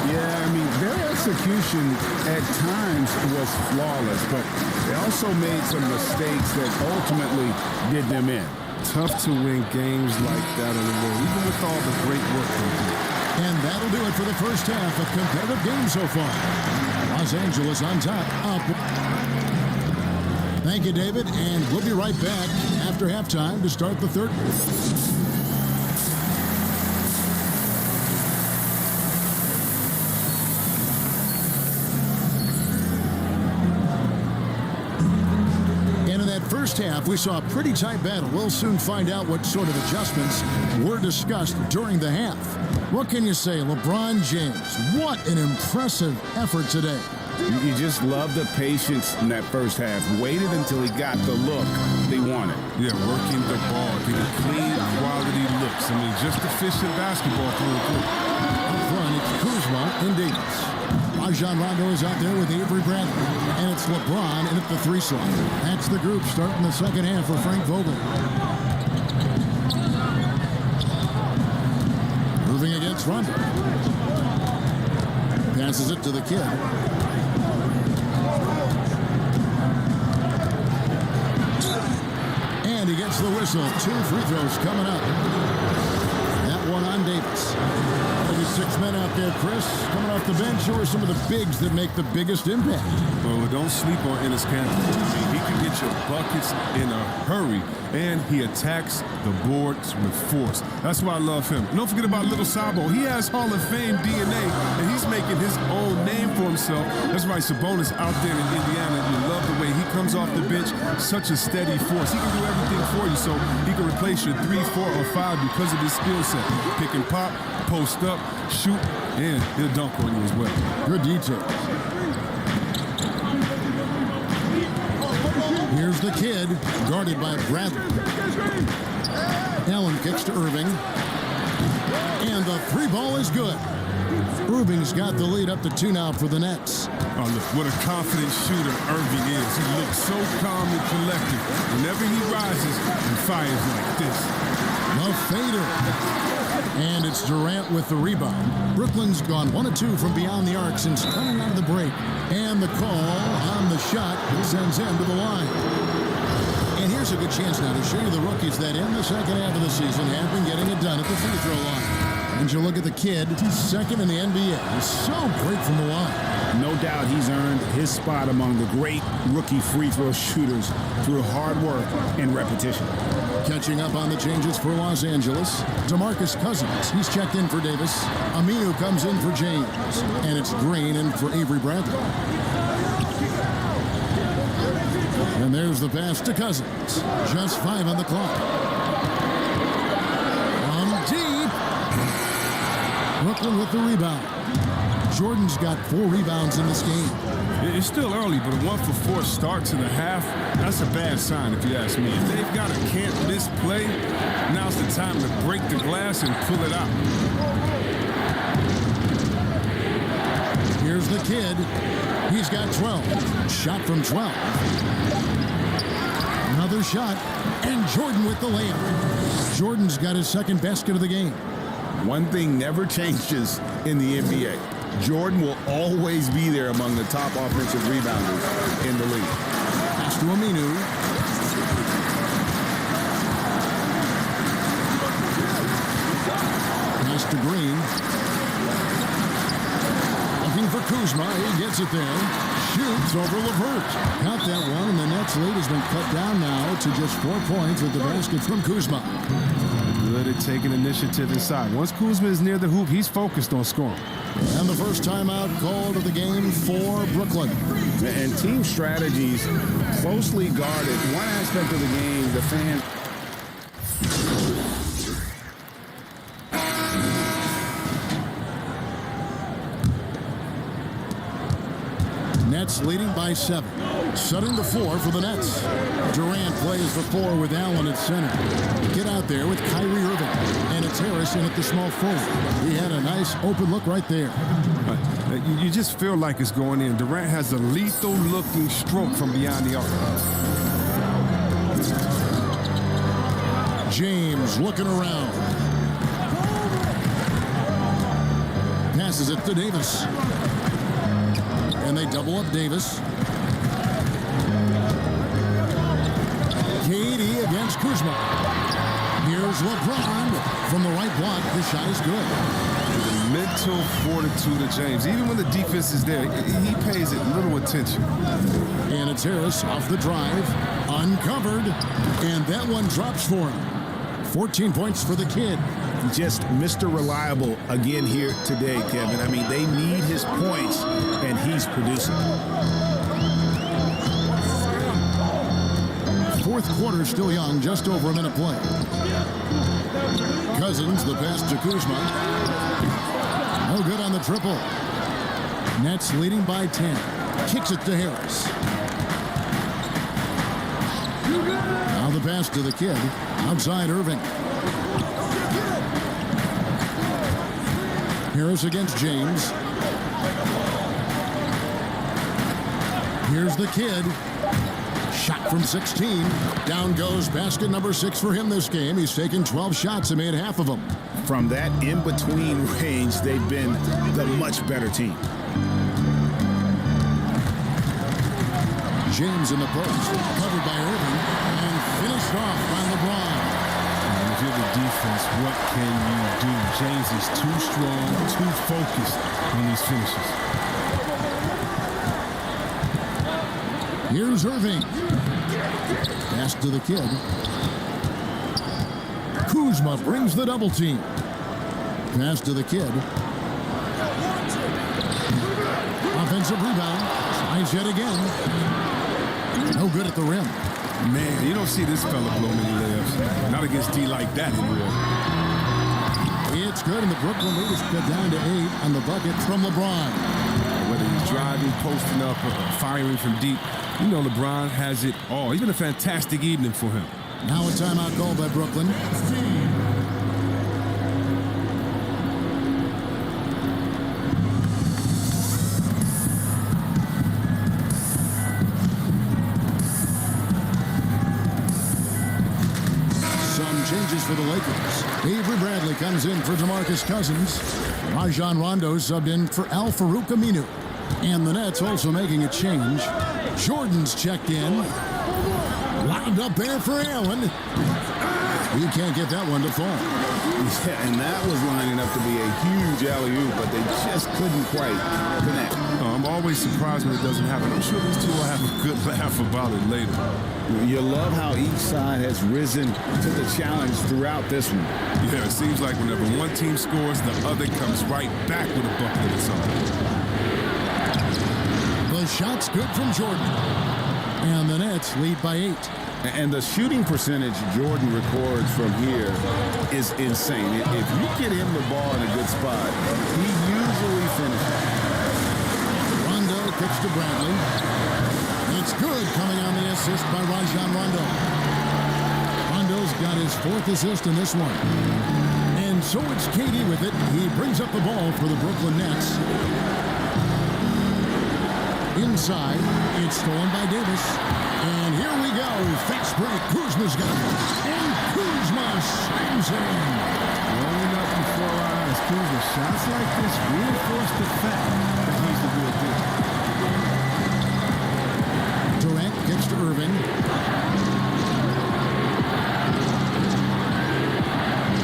Yeah, I mean, their execution at times was flawless, but they also made some mistakes that ultimately did them in. Tough to win games like that on the road, even with all the great work they do. And that'll do it for the first half of competitive games so far. Los Angeles on top, up. Thank you, David, and we'll be right back after halftime to start the third. And in that first half, we saw a pretty tight battle. We'll soon find out what sort of adjustments were discussed during the half. What can you say, LeBron James? What an impressive effort today. You just love the patience in that first half. Waited until he got the look they wanted. Yeah, working the ball, getting clean, quality looks. I mean, just efficient basketball through and through. Up front, it's Kuzma and Davis. Rajon Rondo is out there with Avery Bradley. And it's LeBron in at the 3 slot. That's the group starting the second half for Frank Vogel. Moving against Rondo. Passes it to the kid. And he gets the whistle. 2 free throws coming up. That one on Davis. Maybe 6 men out there, Chris. Coming off the bench, who are some of the bigs that make the biggest impact? Well, don't sleep on Enes Kanter. He can get your buckets in a hurry, and he attacks the boards with force. That's why I love him. And don't forget about Little Sabo. He has Hall of Fame DNA, and he's making his own name for himself. That's right, Sabonis out there in Indiana. You love the way he comes off the bench, such a steady force. He can do everything for you, so he can replace your 3, 4, or 5 because of his skill set. Pick and pop, post up, shoot, and he'll dunk on you as well. Good detail. Here's the kid, guarded by Bradley. Allen kicks to Irving. And the 3 ball is good. Irving's got the lead up to 2 now for the Nets. Oh, look, what a confident shooter Irving is. He looks so calm and collected. Whenever he rises and fires like this. The fader. And it's Durant with the rebound. Brooklyn's gone 1 of 2 from beyond the arc since coming out of the break. And the call on the shot sends him to the line. And here's a good chance now to show you the rookies that in the second half of the season have been getting it done at the free throw line. And you look at the kid, second in the NBA. He's so great from the line. No doubt he's earned his spot among the great rookie free throw shooters through hard work and repetition. Catching up on the changes for Los Angeles, DeMarcus Cousins. He's checked in for Davis. Aminu comes in for James. And it's Green in for Avery Bradley. And there's the pass to Cousins. Just 5 on the clock. From deep. Brooklyn with the rebound. Jordan's got 4 rebounds in this game. It's still early, but a 1-for-4 start to the half, that's a bad sign if you ask me. If they've got a can't-miss play, now's the time to break the glass and pull it out. Here's the kid. He's got 12. Shot from 12. Another shot. And Jordan with the layup. Jordan's got his second basket of the game. One thing never changes in the NBA. Jordan will always be there among the top offensive rebounders in the league. Pass to Aminu. Pass to Green. Looking for Kuzma. He gets it there. Shoots over LeVert. Count that one, and the Nets lead has been cut down now to just 4 points with the basket from Kuzma. Good they're taking initiative inside. Once Kuzma is near the hoop, he's focused on scoring. And the first timeout called of the game for Brooklyn. And team strategies closely guarded. One aspect of the game, the fan. Nets leading by 7. Setting the floor for the Nets. Durant plays the 4 with Allen at center. Get out there with Kyrie Irving. And it's Harris in at the small forward. He had a nice open look right there. You just feel like it's going in. Durant has a lethal-looking stroke from beyond the arc. James looking around. Passes it to Davis. And they double up Davis. KD against Kuzma. Here's LeBron from the right block. His shot is good. The mental fortitude of James. Even when the defense is there, he pays it little attention. And it's Harris off the drive. Uncovered. And that one drops for him. 14 points for the kid. Just Mr. Reliable again here today, Kevin. I mean, they need his points, and he's producing. Fourth quarter still young, just over a minute play. Cousins, the pass to Kuzma. No good on the triple. Nets leading by 10. Kicks it to Harris. Now the pass to the kid. Outside Irving. Harris against James. Here's the kid. Shot from 16. Down goes basket number 6 for him this game. He's taken 12 shots and made half of them. From that in-between range, they've been the much better team. James in the post. Covered by Irving. And finished off by LeBron. If you're the defense, what can you do? James is too strong, too focused on these finishes. Here's Irving. Pass to the kid. Kuzma brings the double team. Pass to the kid. Offensive rebound. Tries yet again. No good at the rim. Man, you don't see this fella blow many layups. Not against D like that anymore. It's good, and the Brooklyn lead is cut down to 8 on the bucket from LeBron. Whether he's driving, posting up, or firing from deep, you know LeBron has it all. It's been a fantastic evening for him. Now a timeout called by Brooklyn. Changes for the Lakers. Avery Bradley comes in for DeMarcus Cousins. Rajon Rondo subbed in for Al Farouk Aminu. And the Nets also making a change. Jordan's checked in. Lined up there for Allen. He can't get that one to fall. Yeah, and that was lining up to be a huge alley-oop, but they just couldn't quite connect. I'm always surprised when it doesn't happen. I'm sure these two will have a good laugh about it later. You love how each side has risen to the challenge throughout this one. Yeah, it seems like whenever one team scores, the other comes right back with a bucket of its own. The shot's good from Jordan. And the Nets lead by 8. And the shooting percentage Jordan records from here is insane. If you get him the ball in a good spot, he usually finishes. Rondo kicks to Bradley. It's good, coming on the assist by Rajon Rondo. Rondo's got his 4th assist in this one. And so it's KD with it. He brings up the ball for the Brooklyn Nets. Inside, it's stolen by Davis. And here we go. Fast break. Kuzma's got it. And Kuzma slams it in. Rolling up before our eyes. Kuzma, shots like this reinforce the fact that he's the real deal. Durant gets to Irving.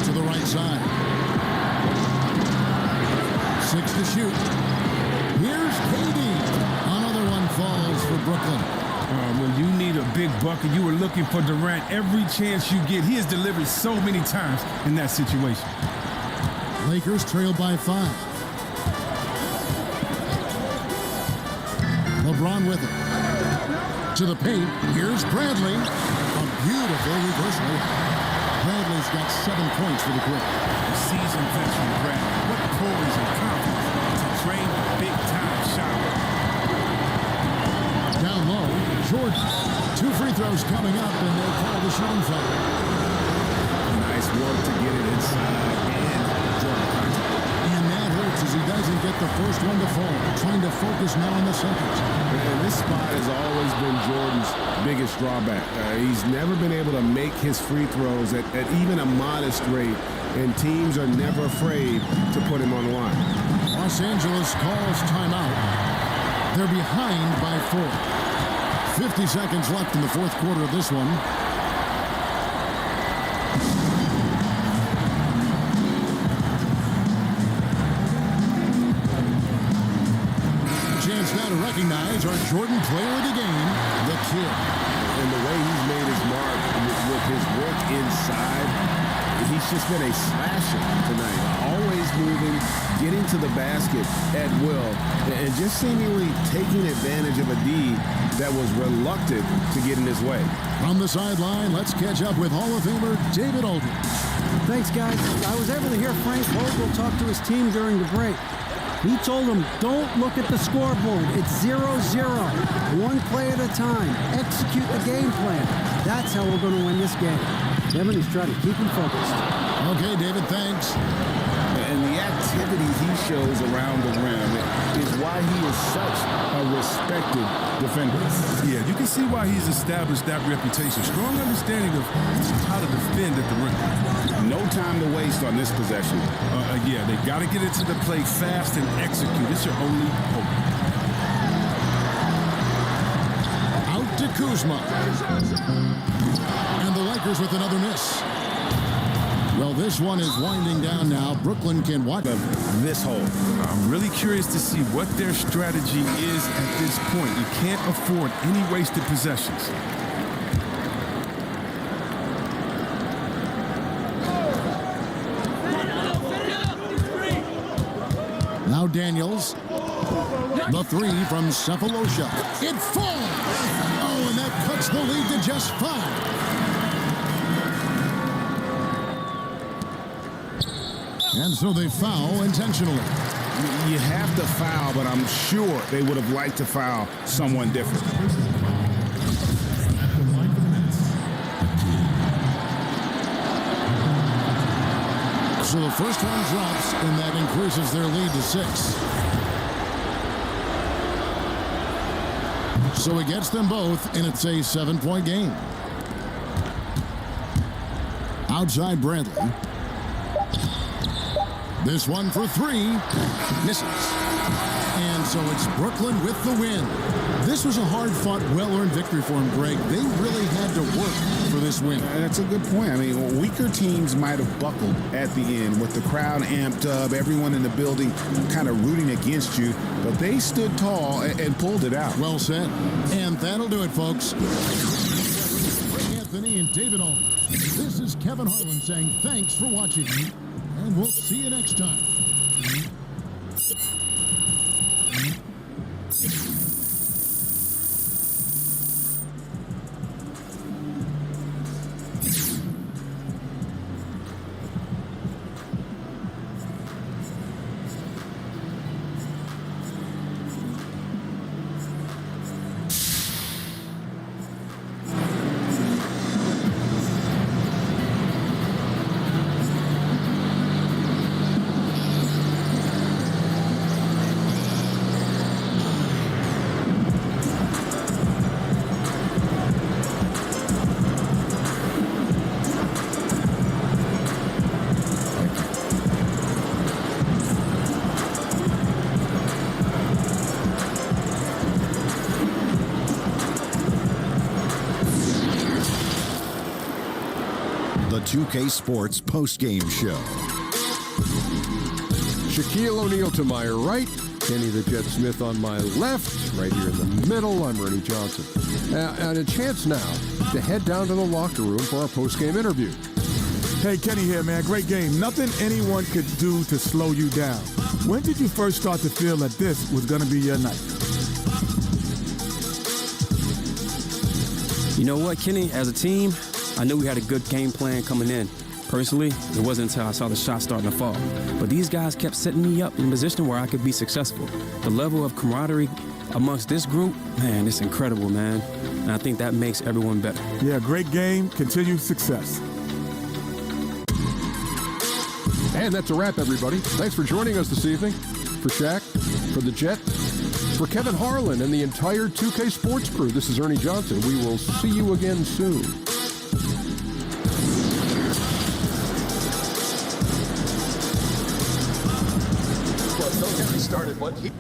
To the right side. 6 to shoot. Here's KD. Another one falls for Brooklyn. When you need a big bucket. You were looking for Durant every chance you get. He has delivered so many times in that situation. Lakers trail by 5. LeBron with it. To the paint. Here's Bradley. A beautiful reversal. Bradley's got 7 points for the quick. Seasoned veteran Bradley. What poise and confidence to train the big-time shot. Down low, Jordan. 2 free throws coming up, and they'll call the shooting foul. Nice work to get it inside and Jordan contact. And that hurts as he doesn't get the first one to fall. Trying to focus now on the second. And this spot has always been Jordan's biggest drawback. He's never been able to make his free throws at even a modest rate, and teams are never afraid to put him on the line. Los Angeles calls timeout. They're behind by 4. 50 seconds left in the fourth quarter of this one. Chance now to recognize our Jordan player of the game, the kid. And the way he's made his mark with his work inside, he's just been a slasher tonight. Always moving, getting to the basket at will, and just seemingly taking advantage of a D that was reluctant to get in his way. From the sideline, let's catch up with Hall of Famer David Aldridge. Thanks, guys. I was able to hear Frank Vogel talk to his team during the break. He told them, don't look at the scoreboard. It's 0-0. One play at a time. Execute the game plan. That's how we're going to win this game. Kevin is trying to keep him focused. Okay, David, thanks. And the activity he shows around the rim is why he is such a respected defender. Yeah, you can see why he's established that reputation. Strong understanding of how to defend at the rim. No time to waste on this possession. Yeah, they got to get it to the plate fast and execute. It's your only hope. Out to Kuzma. And the Lakers with another miss. Well, this one is winding down now. Brooklyn can watch this hole. I'm really curious to see what their strategy is at this point. You can't afford any wasted possessions. Now Daniels. The 3 from Cephalosha. It falls! Oh, and that cuts the lead to just 5. And so they foul intentionally. You have to foul, but I'm sure they would have liked to foul someone different. So the first one drops, and that increases their lead to 6. So it gets them both, and it's a 7-point game. Outside Bradley. This one for 3. Misses. And so it's Brooklyn with the win. This was a hard-fought, well-earned victory for them, Greg. They really had to work for this win. That's a good point. I mean, weaker teams might have buckled at the end with the crowd amped up, everyone in the building kind of rooting against you, but they stood tall and pulled it out. Well said. And that'll do it, folks. Anthony and David Aldridge. This is Kevin Harlan saying thanks for watching, and we'll see you next time. The 2K Sports postgame show. Shaquille O'Neal to my right, Kenny the Jet Smith on my left. Right here in the middle, I'm Ernie Johnson. And a chance now to head down to the locker room for our post-game interview. Hey, Kenny here, man. Great game. Nothing anyone could do to slow you down. When did you first start to feel that this was going to be your night? You know what, Kenny? As a team, I knew we had a good game plan coming in. Personally, it wasn't until I saw the shots starting to fall. But these guys kept setting me up in a position where I could be successful. The level of camaraderie amongst this group, man, it's incredible, man. And I think that makes everyone better. Yeah, great game. Continued success. And that's a wrap, everybody. Thanks for joining us this evening. For Shaq, for the Jet, for Kevin Harlan and the entire 2K Sports crew, this is Ernie Johnson. We will see you again soon. Well, Phil Henry started what he...